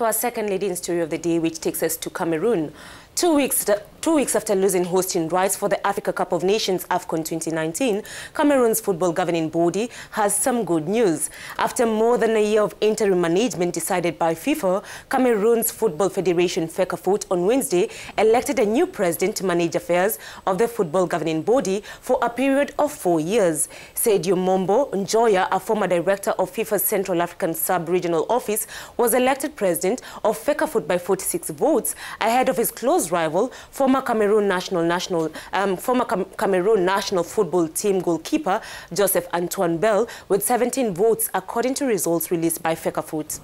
to our second leading story of the day, which takes us to Cameroon. 2 weeks after losing hosting rights for the Africa Cup of Nations AFCON 2019, Cameroon's football governing body has some good news. After more than a year of interim management decided by FIFA, Cameroon's Football Federation FECAFOOT on Wednesday elected a new president to manage affairs of the football governing body for a period of 4 years. Seidou Mbombo Njoya, a former director of FIFA's Central African Sub-Regional Office, was elected president of FECAFOOT by 46 votes ahead of his close rival, former Cameroon national football team goalkeeper Joseph Antoine Bell, with 17 votes, according to results released by FECAFOOT.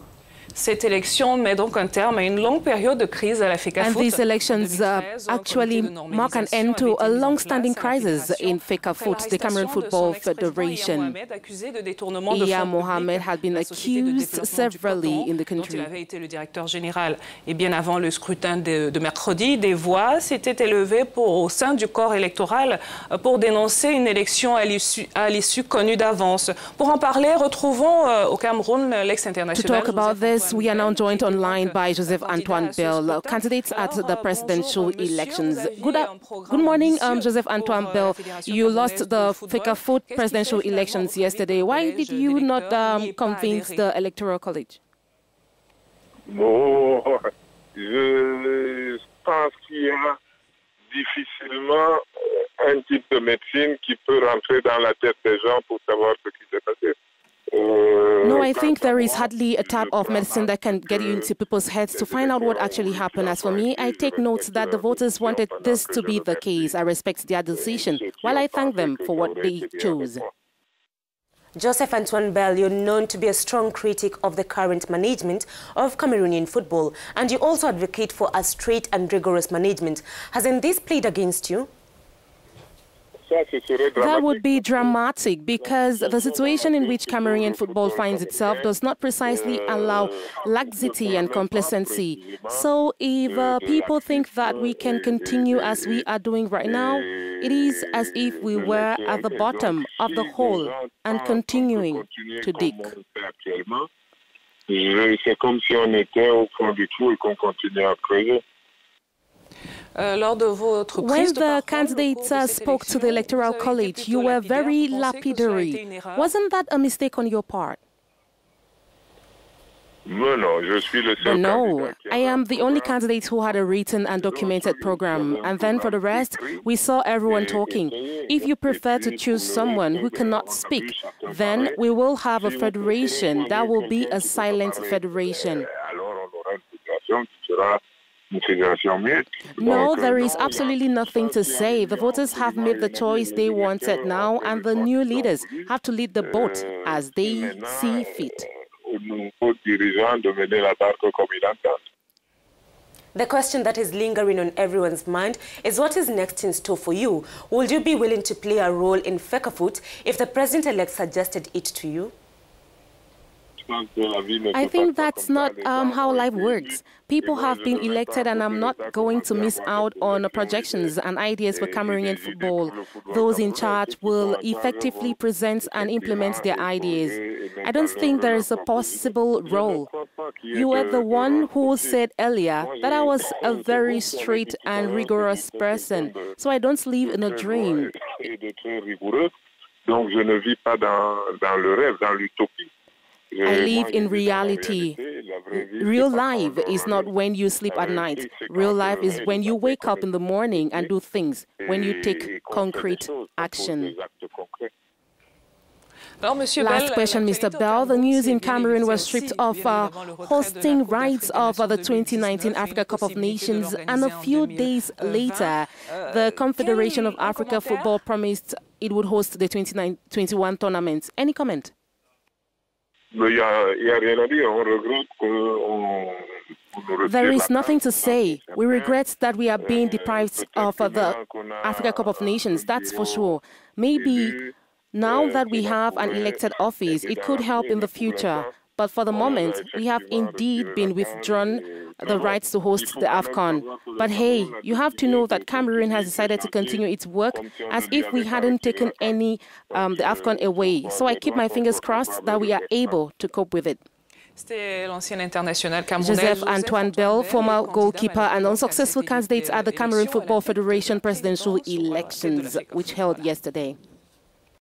Cette élection met donc un terme à une longue période de crise à la FECAFOOT. And these elections actually mark an end to a long-standing crisis in FECAFOOT, the Cameroon Football Federation. Iya Mohamed had been accused severally in the country. Il avait été le directeur général. Et bien avant le scrutin de mercredi, des voix s'étaient élevées au sein du corps électoral pour dénoncer une élection à l'issue connue d'avance. Pour en parler, retrouvons au Cameroun l'ex-international. We are now joined online by Joseph Antoine Bell, candidates at the presidential elections. Good morning, Joseph Antoine Bell. You lost the FECAFOOT presidential elections yesterday. Why did you not convince the Electoral College? Bon, je pense qu'il y a difficilement un type de médecine qui peut rentrer dans la tête des gens pour savoir ce qui s'est passé. No, I think there is hardly a type of medicine that can get you into people's heads to find out what actually happened. As for me, I take note that the voters wanted this to be the case. I respect their decision, while I thank them for what they chose. Joseph Antoine Bell, you're known to be a strong critic of the current management of Cameroonian football, and you also advocate for a straight and rigorous management. Hasn't this played against you? That would be dramatic, because the situation in which Cameroonian football finds itself does not precisely allow laxity and complacency. So if people think that we can continue as we are doing right now, it is as if we were at the bottom of the hole and continuing to dig. C'est comme si on était au fond du trou et qu'on continuait à creuser. When the candidates spoke to the Electoral College, you were very lapidary. Wasn't that a mistake on your part? No, I am the only candidate who had a written and documented program. And then for the rest, we saw everyone talking. If you prefer to choose someone who cannot speak, then we will have a federation. That will be a silent federation. No, there is absolutely nothing to say. The voters have made the choice they wanted now, and the new leaders have to lead the boat as they see fit. The question that is lingering on everyone's mind is, what is next in store for you? Would you be willing to play a role in FECAFOOT if the president-elect suggested it to you? I think that's not how life works. People have been elected, and I'm not going to miss out on projections and ideas for Cameroonian football. Those in charge will effectively present and implement their ideas. I don't think there is a possible role. You were the one who said earlier that I was a very straight and rigorous person, so I don't live in a dream. Donc je ne vis pas dans le rêve, dans l'utopie. I live in reality. Real life is not when you sleep at night. Real life is when you wake up in the morning and do things, when you take concrete action. Last question, Mr. Bell. The news in Cameroon was stripped of hosting rights of the 2019 Africa Cup of Nations, and a few days later, the Confederation of Africa Football promised it would host the 2021 tournament. Any comment? There is nothing to say. We regret that we are being deprived of the Africa Cup of Nations, that's for sure. Maybe now that we have an elected office, it could help in the future. But for the moment, we have indeed been withdrawn the rights to host the AFCON. But hey, you have to know that Cameroon has decided to continue its work as if we hadn't taken the AFCON away. So I keep my fingers crossed that we are able to cope with it. C'était l'ancien international camerounais. Joseph Antoine Bell, former goalkeeper and unsuccessful candidate at the Cameroon Football Federation presidential elections, which held yesterday.